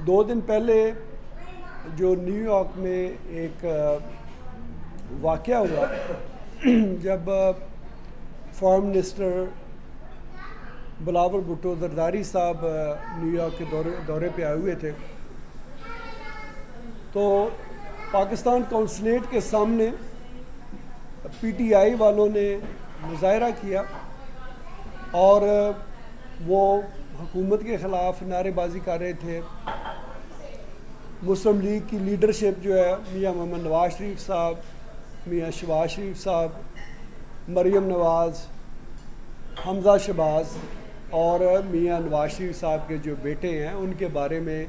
دو دن پہلے جو new York میں ایک واقعہ ہوا جب فارم منسٹر بلاول بھٹو زرداری صاحب نیو یارک کے دورے پہ آئے ہوئے تھے، تو پاکستان کونسلیٹ کے سامنے پی ٹی آئی والوں نے مظاہرہ کیا اور وہ حکومت کے خلاف نعرے بازی کر رہے تھے۔ مسلم لیگ کی لیڈرشپ جو ہے میاں محمد نواز شریف صاحب، میاں شہباز شریف صاحب، مریم نواز، حمزہ شہباز اور میاں نواز شریف صاحب کے جو بیٹے ہیں ان کے بارے میں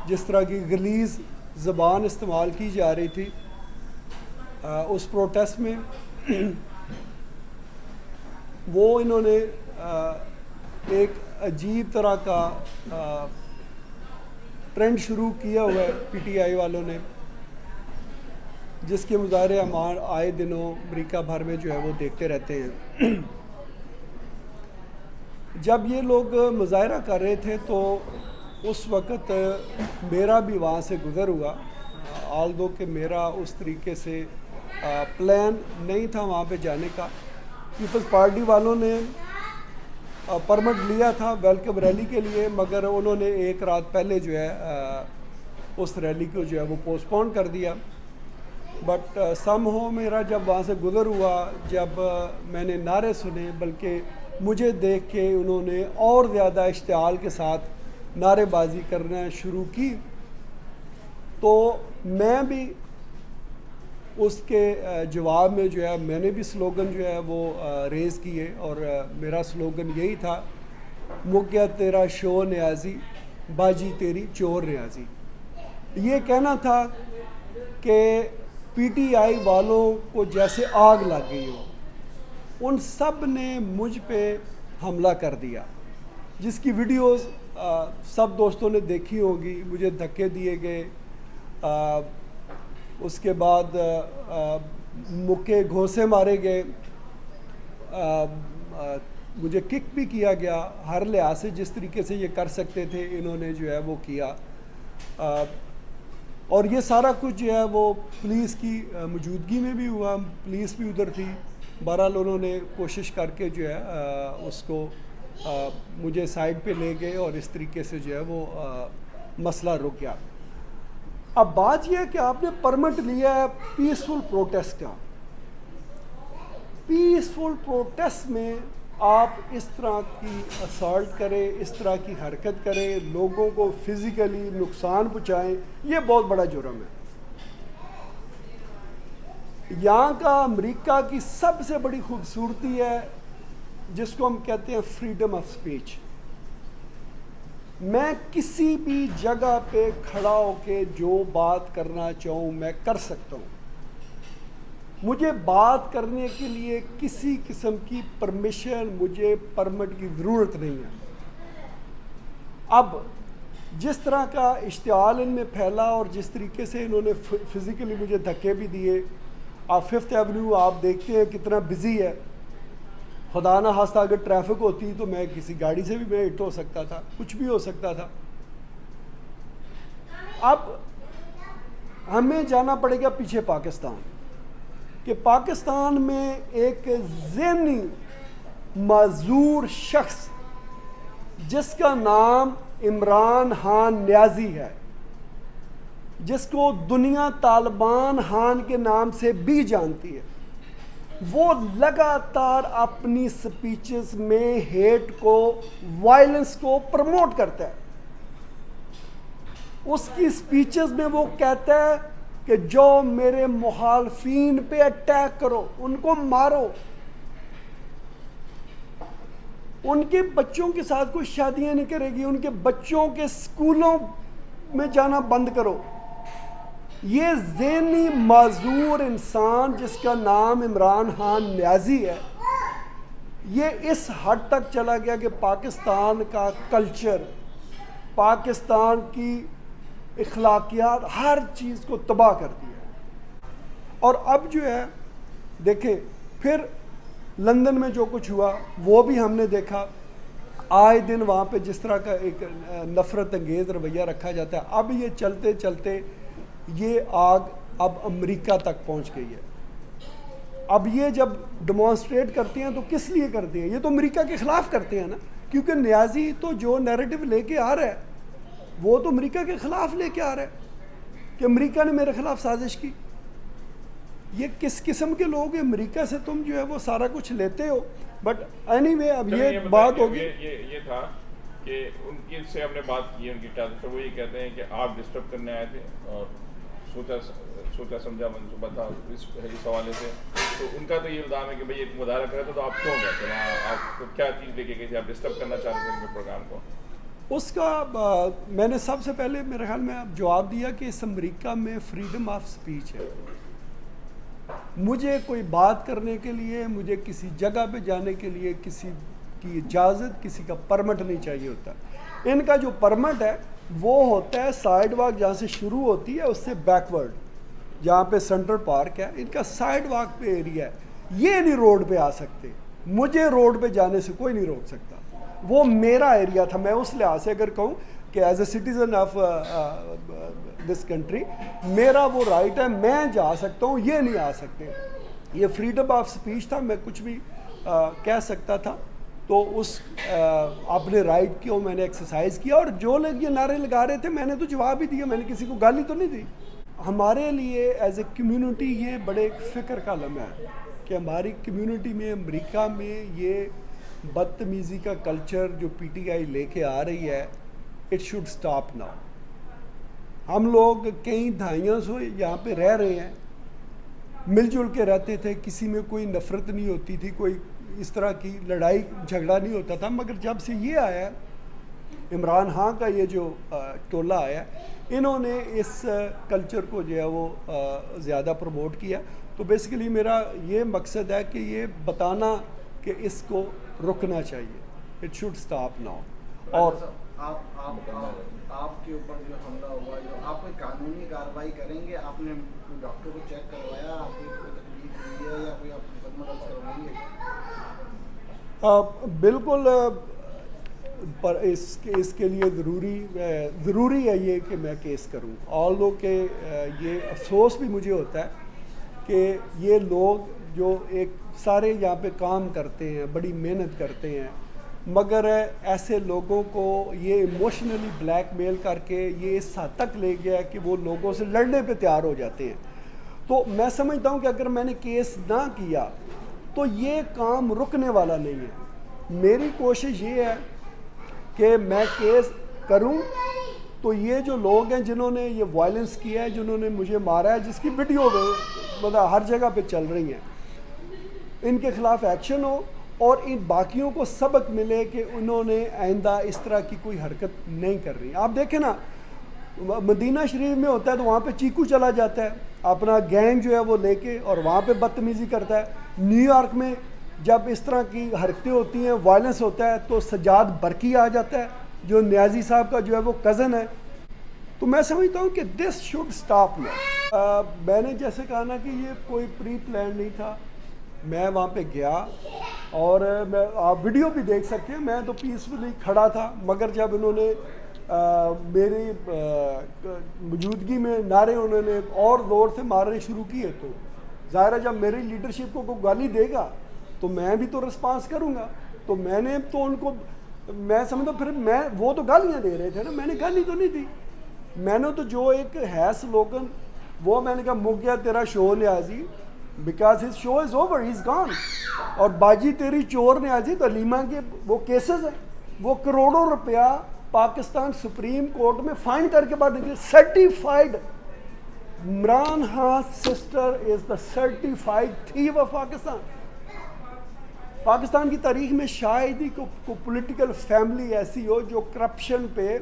جس طرح کی غلیظ زبان استعمال کی جا رہی تھی اس پروٹیسٹ میں، وہ انہوں نے ایک عجیب طرح کا ٹرینڈ شروع کیا ہوا ہے پی ٹی آئی والوں نے، جس کے مظاہرے ہم آئے دنوں امریکہ بھر میں جو ہے وہ دیکھتے رہتے ہیں۔ جب یہ لوگ مظاہرہ کر رہے تھے تو اس وقت میرا بھی وہاں سے گزر ہوا، آلدو کہ میرا اس طریقے سے پلان نہیں تھا وہاں پہ جانے کا۔ پیپلز پارٹی والوں نے پرمٹ لیا تھا ویلکم ریلی کے لیے، مگر انہوں نے ایک رات پہلے جو ہے اس ریلی کو جو ہے وہ پوسٹ پون کر دیا۔ بٹ سم ہو میرا جب وہاں سے گزر ہوا، جب میں نے نعرے سنے، بلکہ مجھے دیکھ کے انہوں نے اور زیادہ اشتعال کے ساتھ نعرے بازی کرنا شروع کی، تو میں بھی اس کے جواب میں جو ہے میں نے بھی سلوگن جو ہے وہ ریز کیے، اور میرا سلوگن یہی تھا، مک گیا تیرا شو نیازی، باجی تیری چور نیازی۔ یہ کہنا تھا کہ پی ٹی آئی والوں کو جیسے آگ لگ گئی ہو، ان سب نے مجھ پہ حملہ کر دیا، جس کی ویڈیوز سب دوستوں نے دیکھی ہوگی۔ مجھے دھکے دیے گئے، اس کے بعد مکے گھوسے مارے گئے، مجھے کک بھی کیا گیا، ہر لحاظ سے جس طریقے سے یہ کر سکتے تھے انہوں نے جو ہے وہ کیا، اور یہ سارا کچھ جو ہے وہ پولیس کی موجودگی میں بھی ہوا، پولیس بھی ادھر تھی۔ بہرحال انہوں نے کوشش کر کے جو ہے اس کو مجھے سائڈ پہ لے گئے، اور اس طریقے سے جو ہے وہ مسئلہ رک گیا۔ اب بات یہ ہے کہ آپ نے پرمٹ لیا ہے پیسفل پروٹیسٹ کا، پیسفل پروٹیسٹ میں آپ اس طرح کی اسالٹ کریں، اس طرح کی حرکت کریں، لوگوں کو فزیکلی نقصان پہنچائیں، یہ بہت بڑا جرم ہے۔ یہاں کا امریکہ کی سب سے بڑی خوبصورتی ہے جس کو ہم کہتے ہیں فریڈم آف اسپیچ۔ میں کسی بھی جگہ پہ کھڑا ہو کے جو بات کرنا چاہوں میں کر سکتا ہوں، مجھے بات کرنے کے لیے کسی قسم کی پرمیشن، مجھے پرمٹ کی ضرورت نہیں ہے۔ اب جس طرح کا اشتعال ان میں پھیلا اور جس طریقے سے انہوں نے فزیکلی مجھے دھکے بھی دیے، آپ ففتھ ایونیو آپ دیکھتے ہیں کتنا بزی ہے، خدا نہ خواستہ اگر ٹریفک ہوتی تو میں کسی گاڑی سے بھی میں ہٹ ہو سکتا تھا، کچھ بھی ہو سکتا تھا۔ اب ہمیں جانا پڑے گا پیچھے پاکستان، کہ پاکستان میں ایک ذہنی معذور شخص جس کا نام عمران خان نیازی ہے، جس کو دنیا طالبان خان کے نام سے بھی جانتی ہے، وہ لگاتار اپنی سپیچز میں ہیٹ کو، وائلنس کو پروموٹ کرتا ہے۔ اس کی سپیچز میں وہ کہتا ہے کہ جو میرے مخالفین پہ اٹیک کرو، ان کو مارو، ان کے بچوں کے ساتھ کوئی شادیاں نہیں کرے گی، ان کے بچوں کے سکولوں میں جانا بند کرو۔ یہ ذہنی معذور انسان جس کا نام عمران خان نیازی ہے، یہ اس حد تک چلا گیا کہ پاکستان کا کلچر، پاکستان کی اخلاقیات، ہر چیز کو تباہ کر دیا ہے۔ اور اب جو ہے دیکھیں، پھر لندن میں جو کچھ ہوا وہ بھی ہم نے دیکھا، آئے دن وہاں پہ جس طرح کا ایک نفرت انگیز رویہ رکھا جاتا ہے. اب یہ چلتے چلتے یہ آگ اب امریکہ تک پہنچ گئی ہے. اب یہ جب ڈیمانسٹریٹ کرتے ہیں تو کس لیے کرتے ہیں؟ یہ تو امریکہ کے خلاف کرتے ہیں نا, کیونکہ نیازی تو جو نیریٹو لے کے آ رہا ہے وہ تو امریکہ کے خلاف لے کے آ رہا ہے کہ امریکہ نے میرے خلاف سازش کی. یہ کس قسم کے لوگ ہیں؟ امریکہ سے تم جو ہے وہ سارا کچھ لیتے ہو. بٹ اینی وے اب یہ بات ہوگی. یہ تھا کہ ان کی سے ہم نے بات کی, ان کی ٹاسک وہ یہ کہتے ہیں کہ آپ ڈسٹرب کرنے آئے تھے اور سوچا سمجھا منصوبہ تھا اس حوالے سے. تو ان کا تو یہ الزام ہے کہ بھائی ایک مظاہرہ کرا تھا تو آپ کیوں گئے تھے وہاں؟ آپ کو کیا چیز لے کے گئی تھی؟ آپ ڈسٹرب کرنا چاہ رہے تھے ان کے پروگرام کو؟ اس کا میں نے سب سے پہلے میرے خیال میں جواب دیا کہ اس امریکہ میں فریڈم آف سپیچ ہے. مجھے کوئی بات کرنے کے لیے, مجھے کسی جگہ پہ جانے کے لیے کسی کی اجازت, کسی کا پرمٹ نہیں چاہیے ہوتا. ان کا جو پرمٹ ہے وہ ہوتا ہے سائیڈ واک جہاں سے شروع ہوتی ہے اس سے بیکورڈ, جہاں پہ سینٹرل پارک ہے ان کا سائیڈ واک پہ ایریا ہے. یہ نہیں روڈ پہ آ سکتے, مجھے روڈ پہ جانے سے کوئی نہیں روک سکتا. وہ میرا ایریا تھا. میں اس لحاظ سے اگر کہوں کہ as a citizen of this country میرا وہ رائٹ ہے, میں جا سکتا ہوں, یہ نہیں آ سکتے. یہ فریڈم آف سپیچ تھا, میں کچھ بھی کہہ سکتا تھا. تو اس اپنے رائٹ کو میں نے ایکسرسائز کیا. اور جو لوگ یہ نعرے لگا رہے تھے میں نے تو جواب ہی دیا, میں نے کسی کو گالی تو نہیں دی. ہمارے لیے ایز اے کمیونٹی یہ بڑے ایک فکر کا لمحہ ہے کہ ہماری کمیونٹی میں امریکہ میں یہ بدتمیزی کا کلچر جو پی ٹی آئی لے کے آ رہی ہے, اٹ شوڈ اسٹاپ ناؤ. ہم لوگ کئی دہائیوں سے یہاں پہ رہ رہے ہیں, مل جل کے رہتے تھے, کسی میں کوئی نفرت نہیں ہوتی تھی, کوئی اس طرح کی لڑائی جھگڑا نہیں ہوتا تھا. مگر جب سے یہ آیا ہے عمران خان کا یہ جو ٹولہ آیا, انہوں نے اس کلچر کو جو ہے وہ زیادہ پروموٹ کیا. تو بیسیکلی میرا یہ مقصد ہے کہ یہ بتانا کہ اس کو رکنا چاہیے. It should stop now. اور آپ کے اوپر جو حملہ ہوا, جو آپ کوئی قانونی کارروائی کریں گے؟ آپ نے ڈاکٹر کو چیک کروایا, آپ کو کوئی تکلیف ہوئی ہے یا کوئی آپ مقدمہ درج کروائیں گے؟ بالکل, پر اس کے لیے ضروری ہے یہ کہ میں کیس کروں. آلدو کہ یہ افسوس بھی مجھے ہوتا ہے کہ یہ لوگ جو ایک سارے یہاں پہ کام کرتے ہیں, بڑی محنت کرتے ہیں, مگر ایسے لوگوں کو یہ ایموشنلی بلیک میل کر کے یہ اس حد تک لے گیا کہ وہ لوگوں سے لڑنے پہ تیار ہو جاتے ہیں. تو میں سمجھتا ہوں کہ اگر میں نے کیس نہ کیا تو یہ کام رکنے والا نہیں ہے. میری کوشش یہ ہے کہ میں کیس کروں تو یہ جو لوگ ہیں جنہوں نے یہ وائلنس کیا ہے, جنہوں نے مجھے مارا ہے, جس کی ویڈیو مطلب ہر جگہ پہ چل رہی ہیں, ان کے خلاف ایکشن ہو اور ان باقیوں کو سبق ملے کہ انہوں نے آئندہ اس طرح کی کوئی حرکت نہیں کر رہی. آپ دیکھیں نا, مدینہ شریف میں ہوتا ہے تو وہاں پہ چیکو چلا جاتا ہے اپنا گینگ جو ہے وہ لے کے, اور وہاں پہ بدتمیزی کرتا ہے. نیو یارک میں جب اس طرح کی حرکتیں ہوتی ہیں, وائلنس ہوتا ہے, تو سجاد برقی آ جاتا ہے جو نیازی صاحب کا جو ہے وہ کزن ہے. تو میں سمجھتا ہوں کہ دس شوڈ اسٹاپ ناؤ. میں نے جیسے کہا نا کہ یہ کوئی پری پلان نہیں تھا. میں وہاں پہ گیا اور آپ ویڈیو بھی دیکھ سکتے ہیں, میں تو پیسفلی کھڑا تھا, مگر جب انہوں نے میری موجودگی میں نعرے انہوں نے اور زور سے مارنے شروع کیے, تو ظاہر ہے جب میری لیڈرشپ کو کوئی گالی دے گا تو میں بھی تو رسپانس کروں گا. تو میں نے تو ان کو, میں سمجھتا پھر میں, وہ تو گالیاں دے رہے تھے نا, میں نے گالی تو نہیں دی. میں نے تو جو ایک ہے سلوگن وہ میں نے کہا مک گیا تیرا show Niazi, because his show is over, he is gone. اور باجی تیری چور نیازی, تو علیمہ کے وہ کیسز ہیں, وہ کروڑوں روپیہ پاکستان سپریم کورٹ میں فائن کر کے بعد نکلی. Certified Imran Khan sister is the certified تھیف of Pakistan. Pakistan کی تاریخ میں شاید ہی کو پولیٹیکل فیملی ایسی ہو جو کرپشن پہ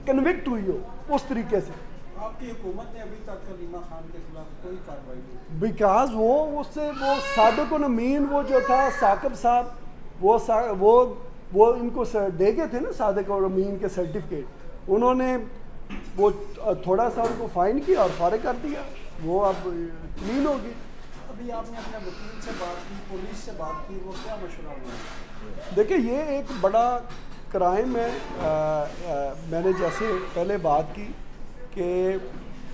کنوکٹ ہوئی ہو اس طریقے سے. آپ کی حکومت نے ابھی تک علیمہ خان کے خلاف کوئی کارروائی نہیں؟ بیکاز وہ اس سے وہ صادق و امین وہ جو تھا ثاقب صاحب, وہ ان کو دے گئے تھے نا صادق اور امین کے سرٹیفکیٹ, انہوں نے وہ تھوڑا سا ان کو فائن کیا اور فارغ کر دیا, وہ اب کلین ہو گئی. ابھی آپ نے اپنے وکیل سے بات کی, پولیس سے بات کی, وہ کیا مشورہ ہوا؟ دیکھیں یہ ایک بڑا کرائم ہے میں نے جیسے پہلے بات کی کہ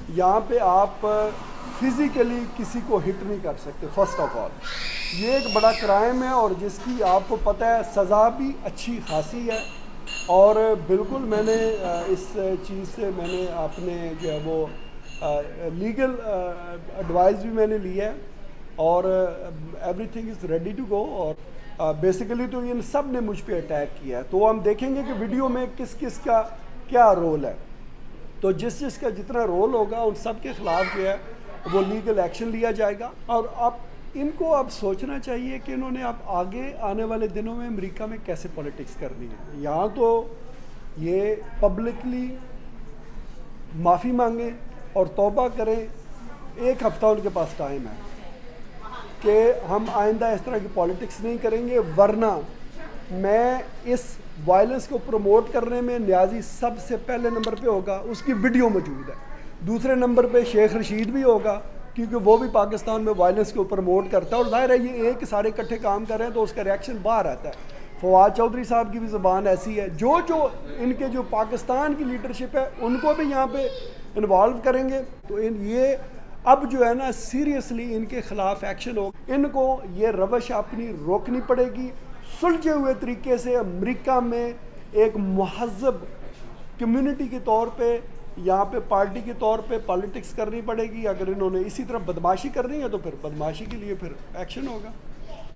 یہاں پہ آپ فزیکلی کسی کو ہٹ نہیں کر سکتے. فرسٹ آف آل یہ ایک بڑا کرائم ہے اور جس کی آپ کو پتہ ہے سزا بھی اچھی خاصی ہے. اور بالکل میں نے اس چیز سے میں نے اپنے جو ہے وہ لیگل ایڈوائز بھی میں نے لیا ہے اور everything is ready to go. اور بیسیکلی تو ان سب نے مجھ پہ اٹیک کیا ہے, تو ہم دیکھیں گے کہ ویڈیو میں کس کس کا کیا رول ہے. تو جس کا جتنا رول ہوگا ان سب کے خلاف جو ہے وہ لیگل ایکشن لیا جائے گا. اور اب ان کو اب سوچنا چاہیے کہ انہوں نے اب آگے آنے والے دنوں میں امریکہ میں کیسے پولیٹکس کرنی ہے. یہاں تو یہ پبلکلی معافی مانگیں اور توبہ کریں. 1 ہفتہ ان کے پاس ٹائم ہے کہ ہم آئندہ اس طرح کی پولیٹکس نہیں کریں گے, ورنہ میں اس وائلنس کو پروموٹ کرنے میں نیازی سب سے پہلے نمبر پہ ہوگا, اس کی ویڈیو موجود ہے. دوسرے نمبر پہ شیخ رشید بھی ہوگا کیونکہ وہ بھی پاکستان میں وائلنس کو پروموٹ کرتا ہے اور ظاہر ہے یہ ایک سارے اکٹھے کام کر رہے ہیں تو اس کا ریاکشن باہر آتا ہے. فواد چودھری صاحب کی بھی زبان ایسی ہے, جو ان کے جو پاکستان کی لیڈرشپ ہے ان کو بھی یہاں پہ انوالو کریں گے. تو یہ اب جو ہے نا سیریسلی ان کے خلاف ایکشن ہو. ان کو یہ روش اپنی روکنی پڑے گی. سلجھے ہوئے طریقے سے امریکہ میں ایک مہذب کمیونٹی کے طور پہ یہاں پہ پارٹی کے طور پہ پالیٹکس کرنی پڑے گی. اگر انہوں نے اسی طرح بدماشی کرنی ہے تو پھر بدماشی کے لیے پھر ایکشن ہوگا.